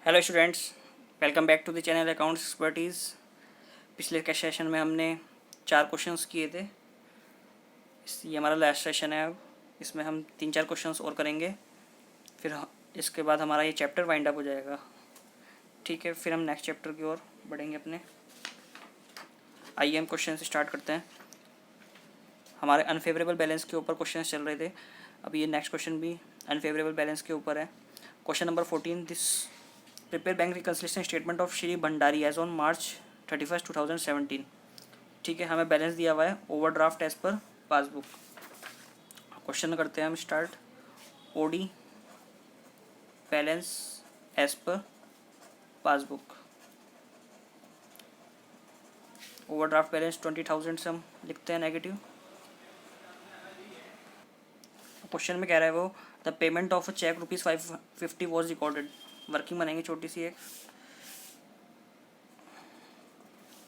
Hello students, welcome back to the channel accounts expertise. पिछले के session में हमने 4 क्वेश्चंस किए थे। ये हमारा लास्ट सेशन है। अब इसमें हम 3-4 क्वेश्चंस और करेंगे, फिर इसके बाद हमारा ये चैप्टर वाइंड अप हो जाएगा। ठीक है, फिर हम नेक्स्ट चैप्टर की ओर बढ़ेंगे अपने। आइए हम क्वेश्चन से स्टार्ट करते हैं। हमारे अनफेवरेबल बैलेंस के ऊपर क्वेश्चन चल रहे थे। अब ये नेक्स्ट क्वेश्चन भी अनफेवरेबल बैलेंस के ऊपर है। Question number 14, this prepare bank reconciliation statement of Shri Bhandari as on March 31, 2017। ठीक है, हमें बैलेंस दिया हुआ है overdraft as per passbook. Question करते हैं हम start. OD balance as per passbook. Overdraft balance 20,000 से हम लिखते हैं नेगेटिव। क्वेश्चन में कह रहा है वो the payment of a cheque ₹550 was recorded. Working बनाएंगे छोटी सी एक,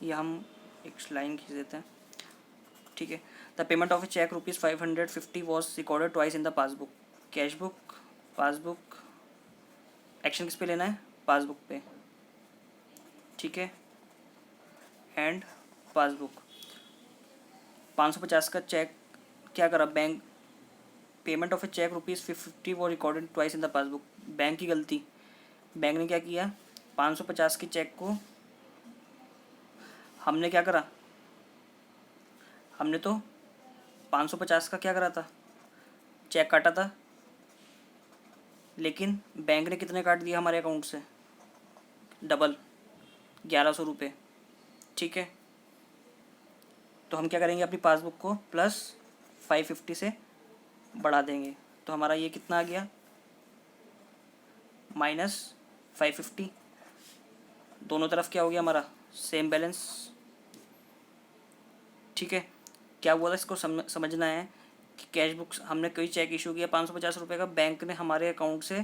ये हम एक लाइन खींच देते हैं। ठीक है, the payment of a cheque ₹550 was recorded twice in the passbook. Cash book, passbook, action किस पे लेना है? पासबुक पे। ठीक है, एंड पासबुक। 550 का चेक क्या करा bank? Payment of a cheque ₹550 was recorded twice in the passbook. Bank की गलती। बैंक ने क्या किया? 550 के चेक को हमने क्या करा? हमने तो 550 का क्या करा था? चेक काटा था, लेकिन बैंक ने कितने काट दिया हमारे अकाउंट से? डबल, 1100 रुपये। ठीक है, तो हम क्या करेंगे? अपनी पासबुक को प्लस 550 से बढ़ा देंगे। तो हमारा ये कितना आ गया? -550। दोनों तरफ क्या हो गया हमारा? Same balance. ठीक है, क्या हुआ था इसको समझना है कि कैश बुक हमने कोई चेक इशू किया 550 रुपये का, बैंक ने हमारे अकाउंट से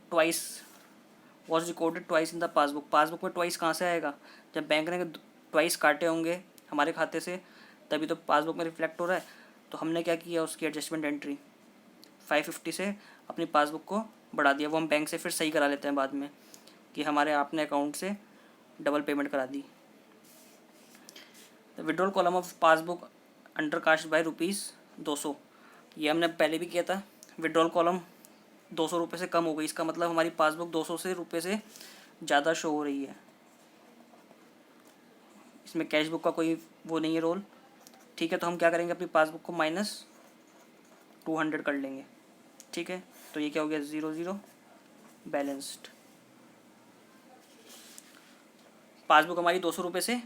twice was recorded twice in the passbook. Passbook में ट्वाइस कहाँ से आएगा? जब बैंक ने ट्वाइस काटे होंगे हमारे खाते से, तभी तो पासबुक में रिफ्लेक्ट हो रहा है। तो हमने क्या किया? उसकी एडजस्टमेंट एंट्री 550 से अपनी पासबुक को बढ़ा दिया। वो हम बैंक से फिर सही करा लेते हैं बाद में कि हमारे आपने अकाउंट से डबल पेमेंट करा दी। The withdrawal column of passbook undercast by ₹200। ये हमने पहले भी किया था। विड्रॉल कॉलम 200 रुपये से कम हो गई, इसका मतलब हमारी पासबुक 200 रुपये से ज़्यादा शो हो रही है। इसमें कैश बुक का कोई वो नहीं है रोल। ठीक है, तो हम क्या करेंगे? अपनी पासबुक को -200 कर लेंगे। ठीक है, तो ये क्या हो गया? 0 बैलेंस्ड। पासबुक हमारी 200 रुपये से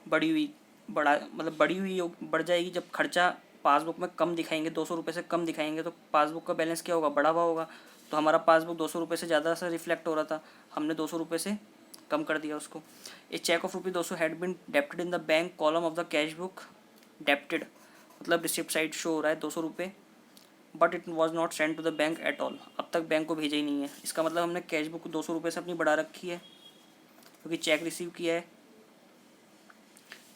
बढ़ी हुई बढ़ जाएगी। जब खर्चा पासबुक में कम दिखाएंगे, 200 रुपये से कम दिखाएंगे, तो पासबुक का बैलेंस क्या होगा? बढ़ा हुआ होगा। तो हमारा पासबुक 200 रुपये से ज़्यादा से रिफ्लेक्ट हो रहा था, हमने 200 रुपये से कम कर दिया उसको। A cheque of ₹200 had been debited in the bank column of the cash book. Debited मतलब रिसिप्ट साइड शो हो रहा है 200 रुपये, but it was not send to the bank at all. अब तक बैंक को भेजा ही नहीं है। इसका मतलब हमने कैश बुक 200 रुपये से अपनी बढ़ा रखी है क्योंकि चेक रिसीव किया है।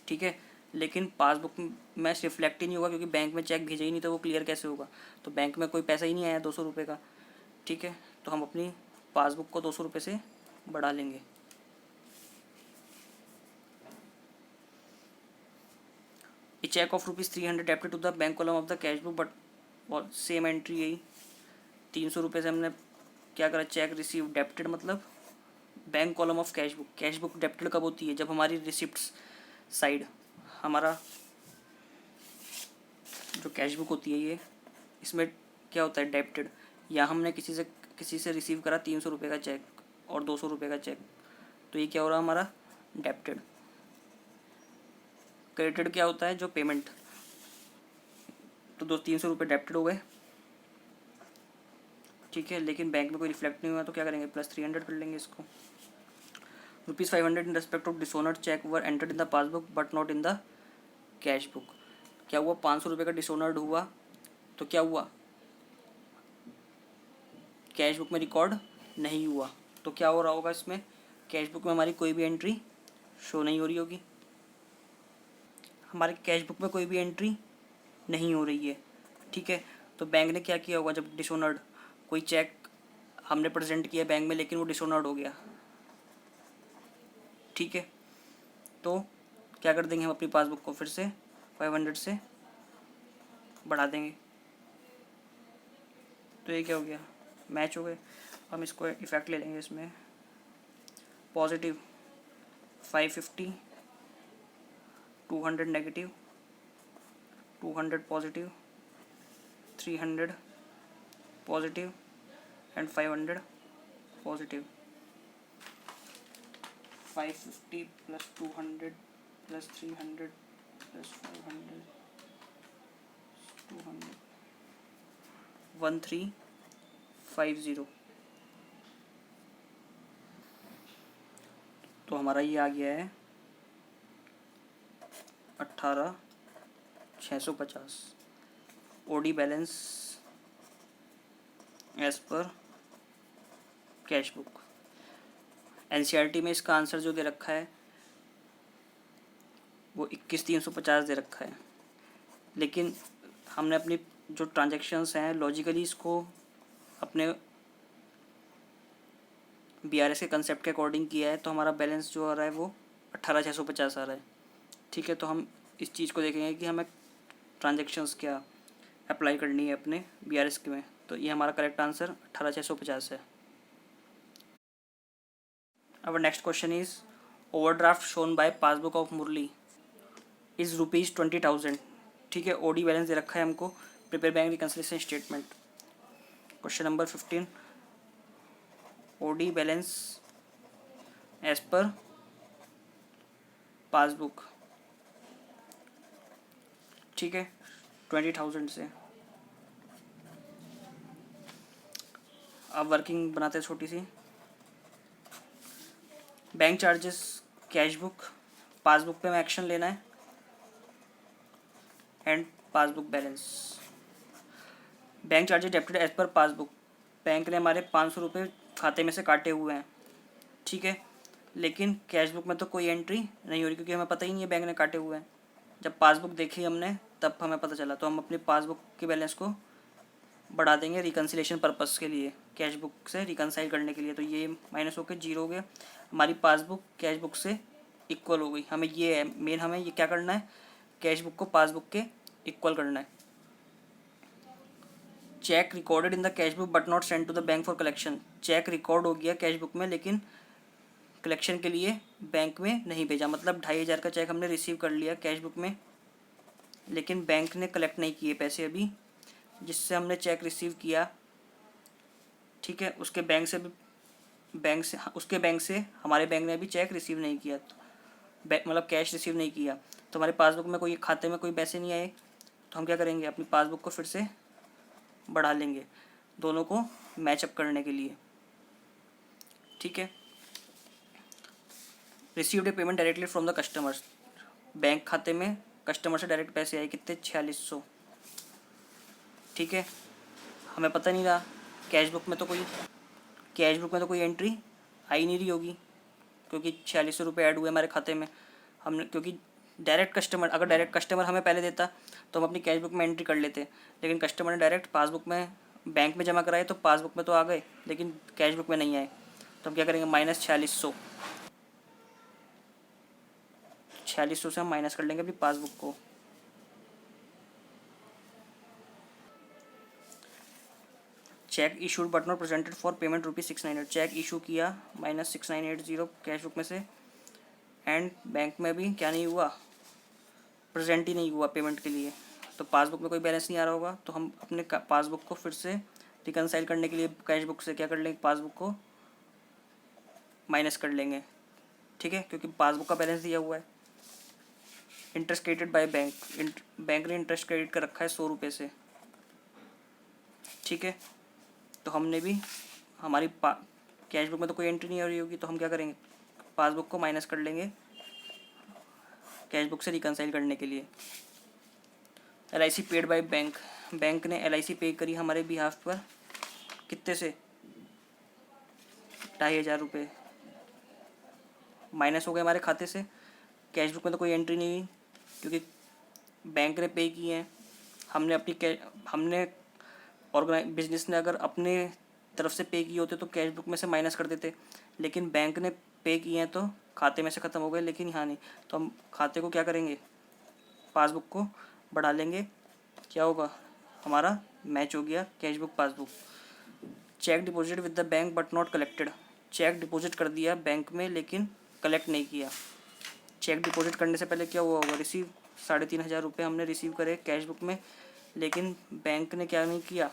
ठीक है, लेकिन पासबुक में रिफ्लेक्ट ही नहीं होगा क्योंकि बैंक में चेक भेजा ही नहीं, तो वो क्लियर कैसे होगा? तो बैंक में कोई पैसा ही नहीं आया 200 रुपये का। ठीक है, तो हम अपनी पासबुक को 200 रुपये से बढ़ा लेंगे। A cheque of ₹300 debited to the bank column of the cash book, but और सेम एंट्री यही 300 रुपये से हमने क्या करा? चेक रिसीव डेप्टेड मतलब bank column of cash book. Cash book debited कब होती है? जब हमारी रिसिप्ट्स साइड, हमारा जो कैश बुक होती है ये, इसमें क्या होता है? डेप्टेड। या हमने किसी से रिसीव करा 300 रुपये का चेक और 200 रुपये का चेक, तो ये क्या हो रहा है? हमारा डेप्टेड। क्रेडिटेड क्या होता है? जो पेमेंट। तो 300 रुपये डेप्टेड हो गए। ठीक है, लेकिन बैंक में कोई रिफ्लेक्ट नहीं हुआ, तो क्या करेंगे? +300 कर लेंगे इसको। ₹500 in respect of dishonoured cheque were entered in the passbook but not in the cash book. क्या हुआ? 500 रुपये का डिसऑनर्ड हुआ, तो क्या हुआ? कैश बुक में रिकॉर्ड नहीं हुआ। तो क्या हो रहा होगा इसमें? कैश बुक में हमारी कोई भी एंट्री शो नहीं हो रही होगी। हमारी कैश बुक में कोई भी एंट्री नहीं हो रही है। ठीक है, तो बैंक ने क्या किया होगा? जब डिसऑनर्ड कोई चेक हमने प्रेजेंट किया बैंक में, लेकिन वो डिसऑनर्ड हो गया, ठीक है, तो क्या कर देंगे हम अपनी पासबुक को फिर से 500 से बढ़ा देंगे। तो ये क्या हो गया, मैच हो गए। हम इसको इफेक्ट ले लेंगे इसमें, positive 550, 200 negative, 200 positive, 300 positive and 500 positive. 550 plus 200 plus 300 plus 500 200 1350। तो हमारा ये आ गया है 18,650 OD balance as per cash book. NCERT में इसका आंसर जो दे रखा है वो 21,350 दे रखा है, लेकिन हमने अपनी जो ट्रांजैक्शंस हैं लॉजिकली इसको अपने बीआरएस के कंसेप्ट के अकॉर्डिंग किया है, तो हमारा बैलेंस जो आ रहा है वो 18,650 आ रहा है। ठीक है, तो हम इस चीज़ को देखेंगे कि हमें ट्रांजैक्शंस क्या अप्लाई करनी है अपने बीआरएस के में। तो ये हमारा करेक्ट आंसर 18,650 है। Our next question is overdraft shown by passbook of Murali is ₹20,000। ठीक है, ओडी बैलेंस दे रखा है हमको, prepare bank reconciliation statement. Question number 15, OD balance as per passbook. ठीक है, 20,000 से अब वर्किंग बनाते हैं छोटी सी। Bank charges, cash book, passbook पे हमें एक्शन लेना है and passbook balance. Bank charges debited as per passbook. Bank ने हमारे 500 रुपये खाते में से काटे हुए हैं। ठीक है, लेकिन कैश बुक में तो कोई एंट्री नहीं हो रही क्योंकि हमें पता ही नहीं है बैंक ने काटे हुए हैं। जब पासबुक देखी हमने तब हमें पता चला, तो हम अपनी पासबुक के बैलेंस को बढ़ा देंगे रिकन्सिलेशन पर्पस के लिए, कैश बुक से रिकन्साइल करने के लिए। तो ये माइनस होकर 0 हो गया, हमारी पासबुक कैश बुक से इक्वल हो गई। हमें ये है मेन, हमें ये क्या करना है, कैश बुक को पासबुक के इक्वल करना है। Cheque recorded in the cash book but not send to the bank for collection. Cheque record हो गया कैश बुक में लेकिन कलेक्शन के लिए बैंक में नहीं भेजा। मतलब 2,500 का चेक हमने रिसीव कर लिया कैश बुक में, लेकिन बैंक ने कलेक्ट नहीं किए पैसे अभी, जिससे हमने चेक रिसीव किया। ठीक है, उसके बैंक से हमारे बैंक ने अभी चेक रिसीव नहीं किया, मतलब कैश रिसीव नहीं किया, तो हमारे पासबुक में कोई खाते में कोई पैसे नहीं आए। तो हम क्या करेंगे, अपनी पासबुक को फिर से बढ़ा लेंगे दोनों को मैचअप करने के लिए। ठीक है, received A payment directly from the customers. Bank खाते में कस्टमर से डायरेक्ट पैसे आए, कितने, 4600। ठीक है, हमें पता नहीं रहा कैश बुक में तो कोई एंट्री आई नहीं रही होगी क्योंकि 4600 रुपये ऐड हुए हमारे खाते में। हमने क्योंकि अगर डायरेक्ट कस्टमर हमें पहले देता तो हम अपनी कैश बुक में एंट्री कर लेते, लेकिन कस्टमर ने डायरेक्ट पासबुक में बैंक में जमा कराए तो पासबुक में तो आ गए लेकिन कैश बुक में नहीं आए। तो हम क्या करेंगे, माइनस 4600 से हम माइनस कर लेंगे अपनी पासबुक को। Cheque issued but not presented for payment ₹698। Cheque issue किया -6980 कैश बुक में से, एंड बैंक में भी क्या नहीं हुआ, प्रेजेंट ही नहीं हुआ पेमेंट के लिए। तो पासबुक में कोई बैलेंस नहीं आ रहा होगा, तो हम अपने पासबुक को फिर से रिकनसाइल करने के लिए कैश बुक से क्या कर लेंगे, पासबुक को माइनस कर लेंगे। ठीक है, क्योंकि पासबुक का बैलेंस दिया हुआ है। इंटरेस्ट क्रेडिटेड बाय बैंक ने इंटरेस्ट क्रेडिट कर रखा है 100 रुपये से। ठीक है, तो हमने भी हमारी कैश बुक में तो कोई एंट्री नहीं हो रही होगी, तो हम क्या करेंगे, पासबुक को माइनस कर लेंगे कैश बुक से रिकनसाइल करने के लिए। LIC पेड बाय बैंक ने LIC पे करी हमारे बिहाफ पर, कितने से, 2,500 रुपये माइनस हो गए हमारे खाते से। कैश बुक में तो कोई एंट्री नहीं हुई क्योंकि बैंक ने पे किए हैं। हमने बिजनेस ने अगर अपने तरफ से पे किए होते तो कैश बुक में से माइनस कर देते, लेकिन बैंक ने पे किए हैं तो खाते में से ख़त्म हो गए, लेकिन यहाँ नहीं। तो हम खाते को क्या करेंगे, पासबुक को बढ़ा लेंगे, क्या होगा हमारा मैच हो गया cash book passbook. Cheque deposit with the bank but not collected, cheque deposit कर दिया बैंक में लेकिन कलेक्ट नहीं किया। चेक डिपॉजिट करने से पहले क्या हुआ होगा, रिसीव 3,500 रुपये हमने रिसीव करे कैश बुक में, लेकिन बैंक ने क्या नहीं किया,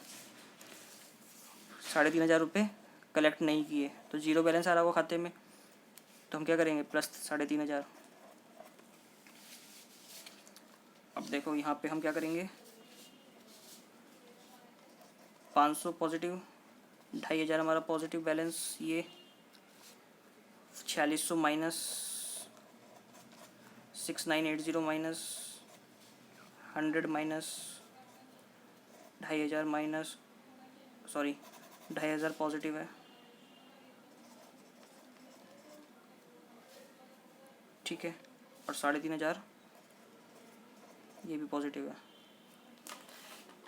3,500 रुपये कलेक्ट नहीं किए, तो जीरो बैलेंस आ रहा होगा खाते में। तो हम क्या करेंगे, प्लस 3,500। अब देखो यहाँ पे हम क्या करेंगे, 500 पॉजिटिव, 2,500 हमारा पॉजिटिव बैलेंस, ये 4600 minus 6980 minus 100 minus 2,500 minus 2,500 positive है, ठीक है, और 3,500 ये भी पॉजिटिव है।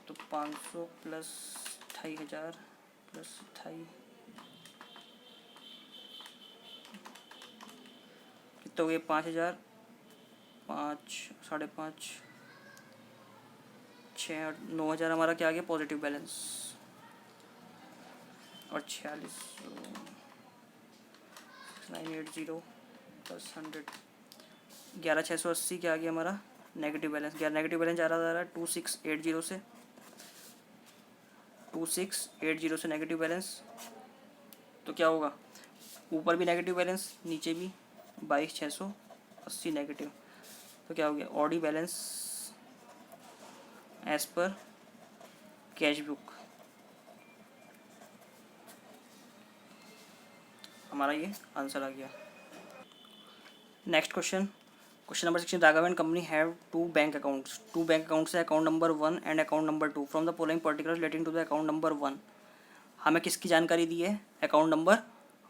तो 500 प्लस 2,500 प्लस 2,500 कितना हो गया, 5,000, 5, 5.5, 6 और 9,000 हमारा क्या आ गया पॉजिटिव बैलेंस, और 46,980 प्लस 100, 11,680 क्या आ गया हमारा नेगेटिव बैलेंस। नेगेटिव बैलेंस जा रहा है 2680 से, 2680 से नेगेटिव बैलेंस। तो क्या होगा, ऊपर भी नेगेटिव बैलेंस, नीचे भी 22,680 नेगेटिव। तो क्या हो गया, OD balance as per cash book, हमारा ये आंसर आ गया। Next question, question number 16, Raghav and company have two bank accounts, two bank accounts है, account number 1 and account number 2 from the following particular relating to the account number 1। हमें किसकी जानकारी दी है, account number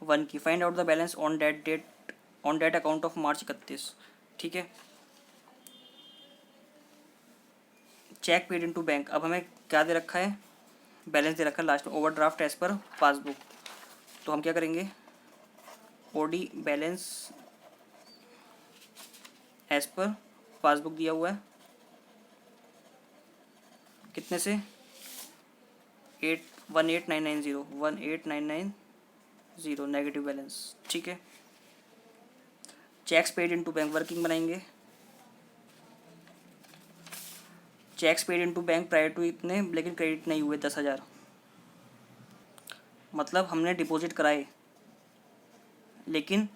1 की। Find out the balance on date account of March 31, ठीक है। Check paid into bank, अब हमें क्या दे रखा है, बैलेंस दे रखा है लास्ट में, ओवरड्राफ्ट एज पर पासबुक। तो हम क्या करेंगे, OD balance as per passbook दिया हुआ है, कितने से 18,990 नेगेटिव बैलेंस, ठीक है। Cheques paid into bank, working बनाएंगे, cheques paid into bank prior to इतने, लेकिन क्रेडिट नहीं हुए 10,000, मतलब हमने डिपॉजिट कराए लेकिन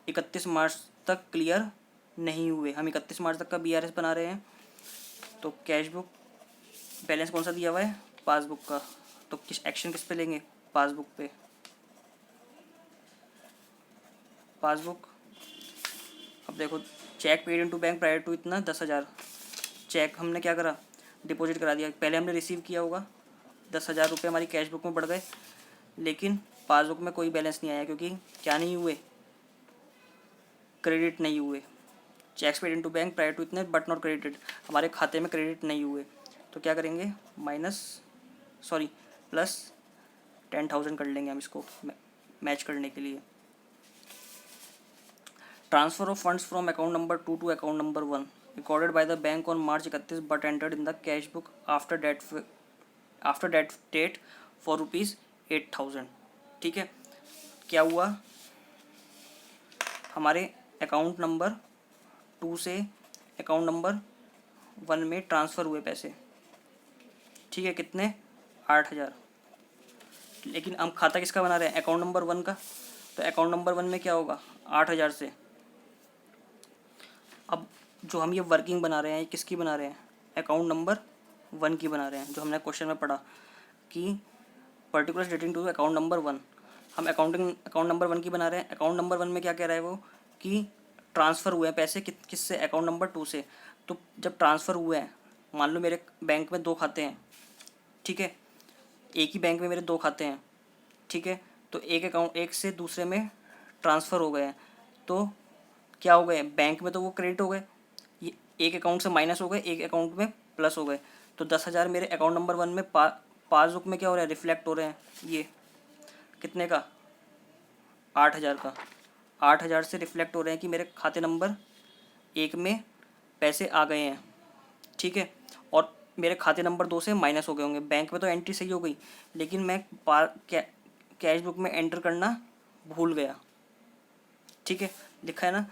31 मार्च तक क्लियर नहीं हुए। हम 31 मार्च तक का BRS बना रहे हैं। तो कैश बुक बैलेंस कौन सा दिया हुआ है, पासबुक का, तो एक्शन किस पे लेंगे, पासबुक पे, पासबुक। अब देखो, cheque paid into bank prior to इतना 10,000, चेक हमने क्या करा, डिपॉजिट करा दिया, पहले हमने रिसीव किया होगा, 10,000 रुपये हमारी कैश बुक में बढ़ गए, लेकिन पासबुक में कोई बैलेंस नहीं आया, क्योंकि क्या नहीं हुए, क्रेडिट नहीं हुए। Cheques paid into bank prior to इतने बट नॉट क्रेडिटेड, हमारे खाते में क्रेडिट नहीं हुए। तो क्या करेंगे, प्लस 10,000 कर लेंगे हम इसको मैच करने के लिए। Transfer of funds from account number 2 to account number 1 recorded by the bank on March 31 but entered in the cash book after date date for ₹8,000, ठीक है। क्या हुआ, हमारे अकाउंट नंबर 2 से अकाउंट नंबर 1 में ट्रांसफ़र हुए पैसे, ठीक है, कितने, 8,000, लेकिन हम खाता किसका बना रहे हैं, अकाउंट नंबर 1 का। तो अकाउंट नंबर 1 में क्या होगा, 8,000 से। अब जो हम ये वर्किंग बना रहे हैं, ये किसकी बना रहे हैं, अकाउंट नंबर 1 की बना रहे हैं, जो हमने क्वेश्चन में पढ़ा कि particular relating to account number 1। हम अकाउंट नंबर 1 की बना रहे हैं। अकाउंट नंबर 1 में क्या कह रहा है वो, कि ट्रांसफ़र हुए हैं पैसे किससे, अकाउंट नंबर 2 से। तो जब ट्रांसफ़र हुए हैं, मान लो मेरे बैंक में 2 खाते हैं, ठीक है, एक ही बैंक में मेरे 2 खाते हैं, ठीक है। तो एक से दूसरे में ट्रांसफ़र हो गए हैं, तो क्या हो गए, बैंक में तो वो क्रेडिट हो गए, ये एक अकाउंट से माइनस हो गए, एक अकाउंट में प्लस हो गए। तो 10,000 मेरे अकाउंट नंबर 1 में पासबुक में क्या हो रहा है, रिफ्लेक्ट हो रहे हैं, ये कितने का? 8,000 का। 8,000 से रिफ्लेक्ट हो रहे हैं कि मेरे खाते नंबर 1 में पैसे आ गए हैं, ठीक है, और मेरे खाते नंबर 2 से माइनस हो गए होंगे। बैंक में तो एंट्री सही हो गई, लेकिन मैं कैश बुक में एंटर करना भूल गया, ठीक है। लिखा है ना,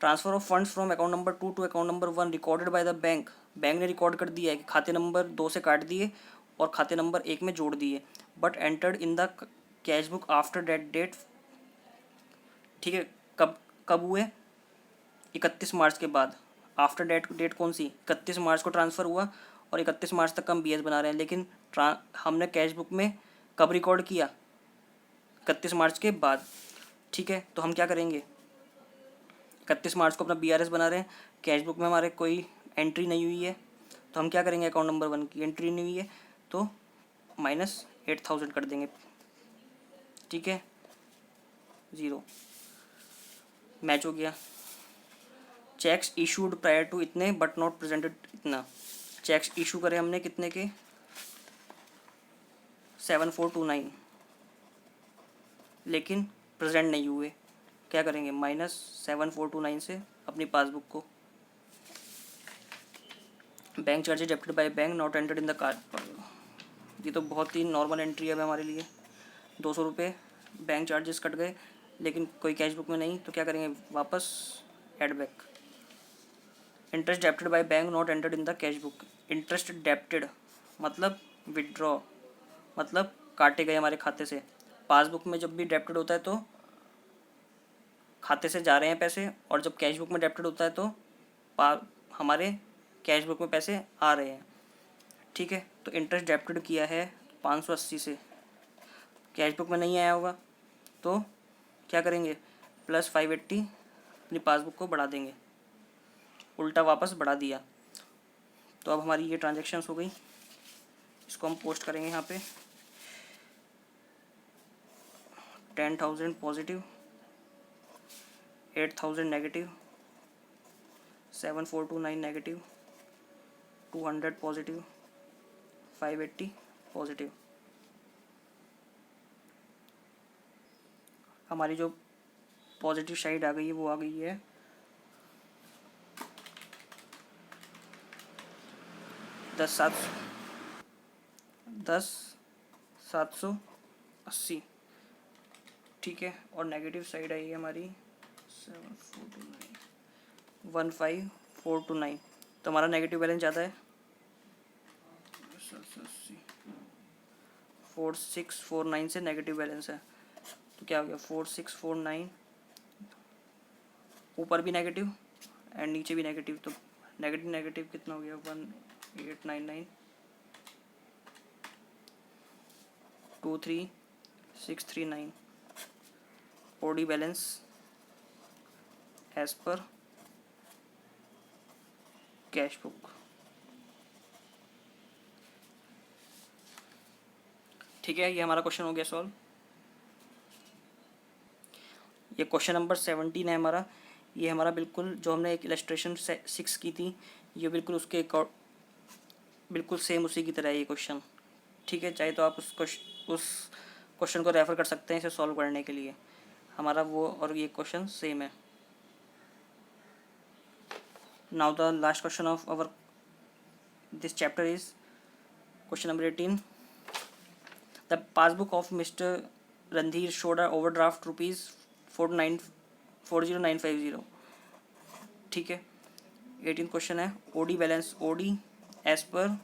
transfer of funds from account number 2 to account number 1 recorded by the bank. Bank ने रिकॉर्ड कर दिया है कि खाते नंबर 2 से काट दिए और खाते नंबर 1 में जोड़ दिए, but entered in the cash book after date date, ठीक है। कब कब हुए? 31 मार्च के बाद। आफ्टर डेट कौन सी? 31 मार्च को ट्रांसफ़र हुआ और 31 मार्च तक हम BS बना रहे हैं, लेकिन हमने कैश बुक में कब रिकॉर्ड किया? 31 मार्च के बाद, ठीक है। तो हम क्या करेंगे? 31 मार्च को अपना BRS बना रहे हैं, कैश बुक में हमारे कोई एंट्री नहीं हुई है, तो हम क्या करेंगे? अकाउंट नंबर 1 की एंट्री नहीं हुई है तो -8,000 कर देंगे, ठीक है। 0 मैच हो गया। चेक्स इशूड प्रायर टू इतने बट नॉट प्रेजेंटेड इतना। चेक्स इशू करे हमने कितने के? 7429, लेकिन प्रेजेंट नहीं हुए। क्या करेंगे? -7429 से अपनी पासबुक को। Bank charges debited by bank not entered in the card. ये तो बहुत ही नॉर्मल एंट्री है हमारे लिए। 200 रुपये बैंक चार्जेस कट गए, लेकिन कोई कैश बुक में नहीं, तो क्या करेंगे? वापस add back. Interest debited by bank not entered in the cash book. Interest debited मतलब विड्रॉ, मतलब काटे गए हमारे खाते से। पासबुक में जब भी डेबिटेड होता है तो खाते से जा रहे हैं पैसे, और जब कैश बुक में डेबिटेड होता है तो हमारे कैश बुक में पैसे आ रहे हैं, ठीक है। तो इंटरेस्ट डेबिटेड किया है 580 से, कैश बुक में नहीं आया होगा तो क्या करेंगे? +580 अपनी पासबुक को बढ़ा देंगे, उल्टा वापस बढ़ा दिया। तो अब हमारी ये ट्रांजैक्शंस हो गई। इसको हम पोस्ट करेंगे यहाँ पे। 10,000 positive, 8,000 negative, 7429 negative, 200 positive, 580 positive. हमारी जो पॉजिटिव साइड आ गई है वो आ गई है 10,780, ठीक है। और नेगेटिव साइड आई है हमारी 15,429। तो हमारा नेगेटिव बैलेंस ज़्यादा है 4649 से नेगेटिव बैलेंस है। तो क्या हो गया? 4649, ऊपर भी नेगेटिव एंड नीचे भी नेगेटिव, तो नेगेटिव नेगेटिव कितना हो गया? 1899, 23639। OD balance as per cash book, ठीक है। ये हमारा क्वेश्चन हो गया सॉल्व। ये क्वेश्चन नंबर 17 है हमारा। ये हमारा बिल्कुल जो हमने एक इलस्ट्रेशन 6 की थी, ये बिल्कुल उसके बिल्कुल सेम उसी की तरह है ये क्वेश्चन, ठीक है। चाहे तो आप उस क्वेश्चन को रेफ़र कर सकते हैं इसे सॉल्व करने के लिए। हमारा वो और ये क्वेश्चन सेम है। Now the last question of our this chapter is question number 18। The passbook of mister Randhir showed a overdraft ₹40,950, ठीक है। 18 क्वेश्चन है। OD balance, OD as per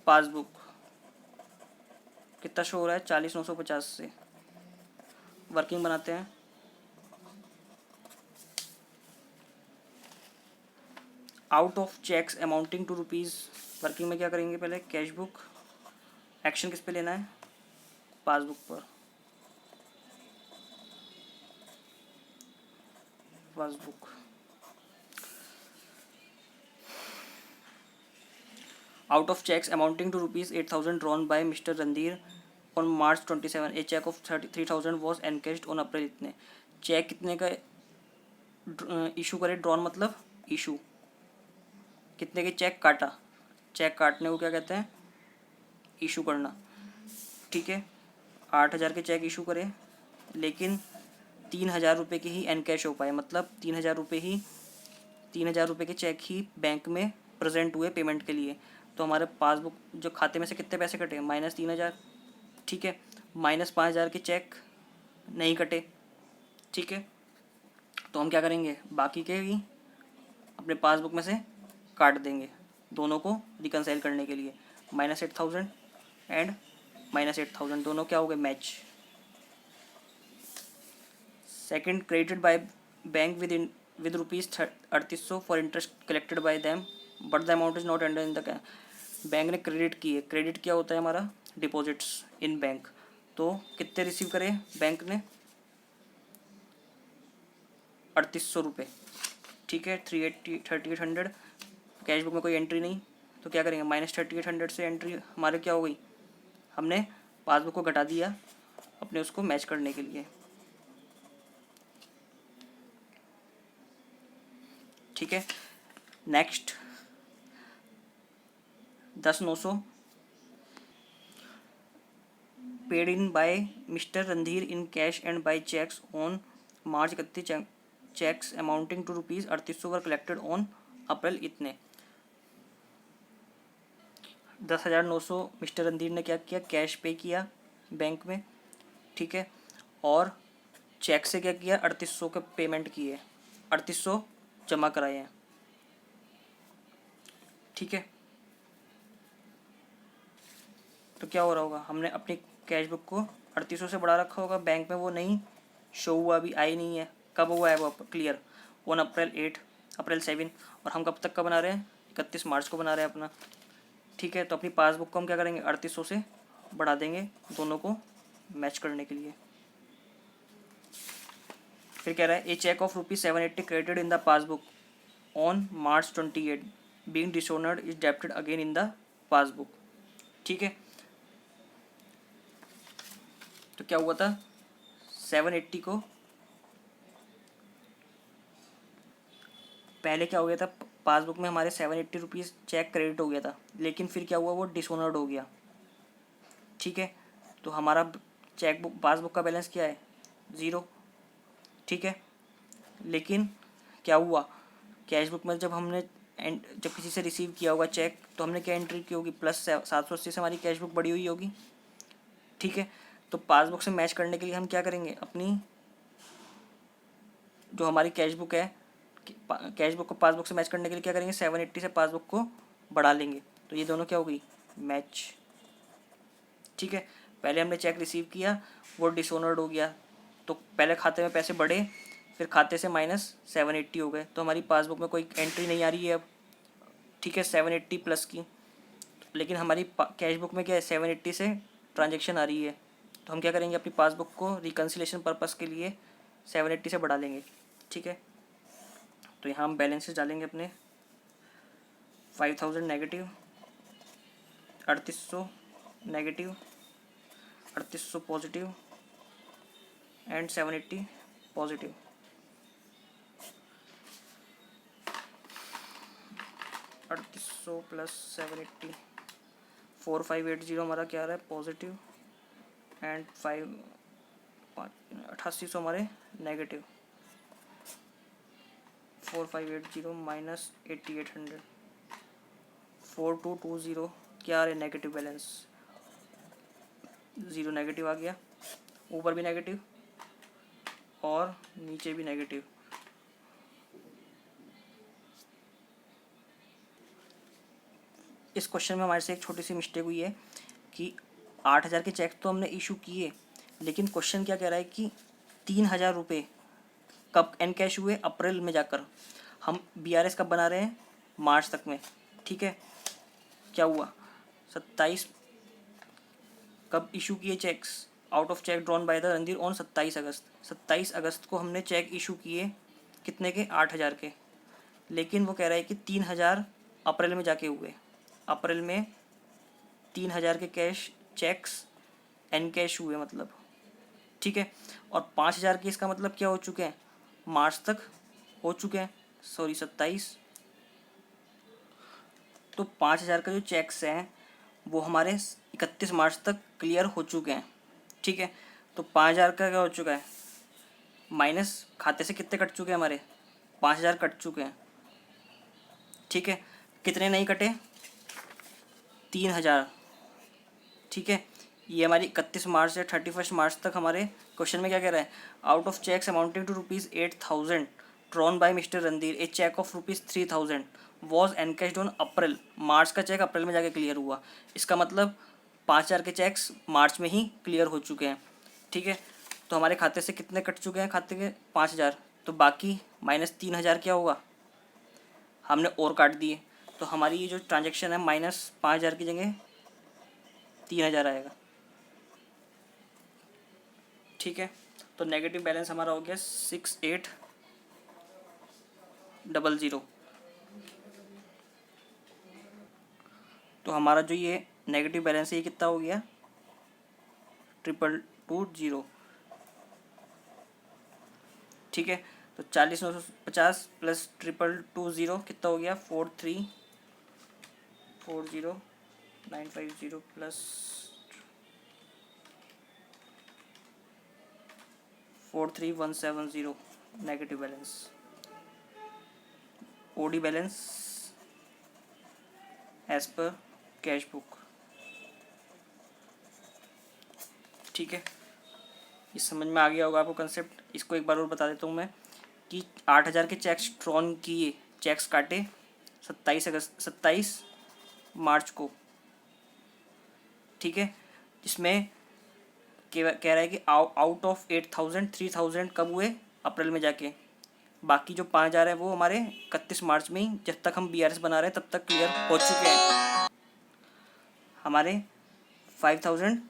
passbook कितना शो हो रहा है? 40,950 से। वर्किंग बनाते हैं। Out of cheques amounting to rupees, working में क्या करेंगे? पहले कैश बुक, एक्शन किस पे लेना है? पासबुक पर। Passbook out of cheques amounting to ₹8,000 drawn by mister Randhir on March 27, a cheque of 3,000 was encashed on April इतने। चेक कितने का इशू करे? ड्रॉन मतलब इशू। कितने के चेक काटा? चेक काटने को क्या कहते हैं? इशू करना, ठीक है। 8,000 के चेक इशू करे, लेकिन 3,000 रुपये के ही एनकैश हो पाए, मतलब 3,000 रुपये के चेक ही बैंक में प्रेजेंट हुए पेमेंट के लिए। तो हमारे पासबुक जो खाते में से कितने पैसे कटे, -3,000। ठीक है, -5,000 के चेक नहीं कटे। ठीक है, तो हम क्या करेंगे, बाकी के ही अपने पासबुक में से काट देंगे, दोनों को रिकनसाइल करने के लिए। -8,000 एंड -8,000 दोनों क्या हो गए, match. Second, credited by bank with ₹3,800 for interest collected by them but the amount is not under in the. Bank ने क्रेडिट किए, क्रेडिट क्या होता है हमारा, डिपॉजिट्स इन बैंक। तो कितने रिसीव करे बैंक ने, 3,800 रुपये। ठीक है, 3,800 कैश बुक में कोई एंट्री नहीं, तो क्या करेंगे, -3,800 से एंट्री हमारे क्या हो गई, हमने पासबुक को घटा दिया अपने उसको मैच करने के लिए। ठीक है, next 10,900 paid in by mister Randhir in cash and by cheques on March 31। Cheques amounting to ₹3,800 were collected on April इतने। 10,900 मिस्टर रणधीर ने क्या किया, कैश पे किया बैंक में। ठीक है, और चेक से क्या किया, 3,800 के पेमेंट किए, 3,800 जमा कराए हैं। ठीक है, तो क्या हो रहा होगा, हमने अपनी कैश बुक को 3,800 से बढ़ा रखा होगा, बैंक में वो नहीं शो हुआ, अभी आई नहीं है। कब हुआ है वो क्लियर, ऑन अप्रैल 8, अप्रैल 7, और हम कब तक का बना रहे हैं, 31 मार्च को बना रहे हैं अपना। ठीक है, तो अपनी पासबुक को हम क्या करेंगे, 3,800 से बढ़ा देंगे दोनों को मैच करने के लिए। फिर कह रहा है, a cheque of ₹780 credited in the passbook on March 28 being dishonoured is debited again in the passbook. ठीक है, तो क्या हुआ था, 780 को पहले क्या हो गया था, पासबुक में हमारे 780 रुपीज़ चेक क्रेडिट हो गया था, लेकिन फिर क्या हुआ, वो डिसऑनर्ड हो गया। ठीक है, तो हमारा चेक बुक पासबुक का बैलेंस क्या है, 0। ठीक है, लेकिन क्या हुआ, कैश बुक में जब हमने जब किसी से रिसीव किया होगा चेक, तो हमने क्या एंट्री की होगी, +780 से हमारी कैश बुक बढ़ी हुई होगी। ठीक है, तो पासबुक से मैच करने के लिए हम क्या करेंगे, अपनी जो हमारी कैश बुक है, कैश बुक को पासबुक से मैच करने के लिए क्या करेंगे, 780 से पासबुक को बढ़ा लेंगे, तो ये दोनों क्या हो गई, मैच। ठीक है, पहले हमने चेक रिसीव किया, वो डिसऑनर्ड हो गया, तो पहले खाते में पैसे बढ़े, फिर खाते से -780 हो गए, तो हमारी पासबुक में कोई एंट्री नहीं आ रही है अब। ठीक है, 780 प्लस की, लेकिन हमारी कैश बुक में क्या है, 780 से ट्रांजेक्शन आ रही है, तो हम क्या करेंगे, अपनी पासबुक को रिकन्सिलेशन पर्पस के लिए 780 से बढ़ा लेंगे। ठीक है, तो यहाँ हम बैलेंसेस डालेंगे अपने, 5,000 negative, 3,800 negative, 3,800 positive and 780 positive. $3,800 plus 780, 4,580 हमारा क्या आ रहा है, पॉजिटिव, एंड 8,800 हमारे नेगेटिव, 4,580 माइनस 8,800, 4,220 क्या आ रहा है, नेगेटिव बैलेंस, 0 नेगेटिव आ गया, ऊपर भी नेगेटिव और नीचे भी नेगेटिव। इस क्वेश्चन में हमारे से एक छोटी सी मिस्टेक हुई है कि 8,000 के चेक तो हमने इशू किए, लेकिन क्वेश्चन क्या कह रहा है कि 3,000 रुपये कब एनकैश हुए, अप्रैल में जाकर। हम BRS कब बना रहे हैं, मार्च तक में। ठीक है, क्या हुआ, 27 कब इशू किए cheques, out of cheque drawn by the Randhir on 27 August. 27 अगस्त को हमने चेक इशू किए, कितने के, 8,000 के, लेकिन वो कह रहा है कि 3,000 अप्रैल में जाके हुए। अप्रैल में 3,000 के कैश चेक्स एनकैश हुए मतलब। ठीक है, और 5,000 के इसका मतलब क्या हो चुके हैं, मार्च तक हो चुके हैं, सॉरी 27। तो 5,000 का जो चेक्स हैं वो हमारे 31 मार्च तक क्लियर हो चुके हैं। ठीक है, तो 5,000 का क्या हो चुका है, माइनस खाते से कितने कट चुके हैं हमारे, 5,000 कट चुके हैं। ठीक है, कितने नहीं कटे, 3,000। ठीक है, ये हमारी 31 मार्च से 31 मार्च तक हमारे क्वेश्चन में क्या कह रहा है, out of cheques amounting to ₹8,000 drawn by mister Randhir a cheque of ₹3,000 was encashed on April. March का चेक अप्रैल में जाके क्लियर हुआ, इसका मतलब 5,000 के चेक्स मार्च में ही क्लियर हो चुके हैं। ठीक है, तो हमारे खाते से कितने कट चुके हैं, खाते के 5,000, तो बाकी माइनस 3,000 क्या होगा, हमने और काट दिए, तो हमारी ये जो ट्रांजेक्शन है -5,000 की जगह 3,000 आएगा। ठीक है, तो नेगेटिव बैलेंस हमारा हो गया 6800। तो हमारा जो ये नेगेटिव बैलेंस है ये कितना हो गया, 222 ठीक है, तो 40,950 प्लस 222 कितना हो गया, 4340,950 plus 43,170 negative balance. OD balance as per cash book. ठीक है, ये समझ में आ गया होगा आपको कंसेप्ट। इसको एक बार और बता देता हूँ मैं कि 8,000 के चेक्स ड्रॉन किए, चेक्स काटे 27 मार्च को। ठीक है, जिसमें कह रहा है कि आउट ऑफ 8,000 3,000 कब हुए, अप्रैल में जाके। बाकी जो 5,000 है वो हमारे 31 मार्च में ही, जब तक हम BRS बना रहे हैं तब तक क्लियर हो चुके हैं। हमारे 5,000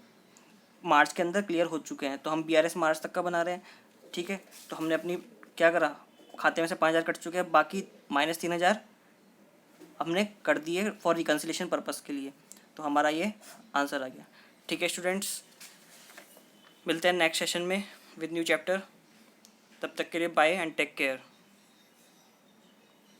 मार्च के अंदर क्लियर हो चुके हैं, तो हम BRS मार्च तक का बना रहे हैं। ठीक है, तो हमने अपनी क्या करा, खाते में से 5,000 कट चुके हैं, बाकी -3,000 हमने कर दिए फॉर रिकन्सिलेशन पर्पज़ के लिए, तो हमारा ये आंसर आ गया। ठीक है स्टूडेंट्स, मिलते हैं नेक्स्ट सेशन में विद न्यू चैप्टर। तब तक के लिए बाय एंड टेक केयर।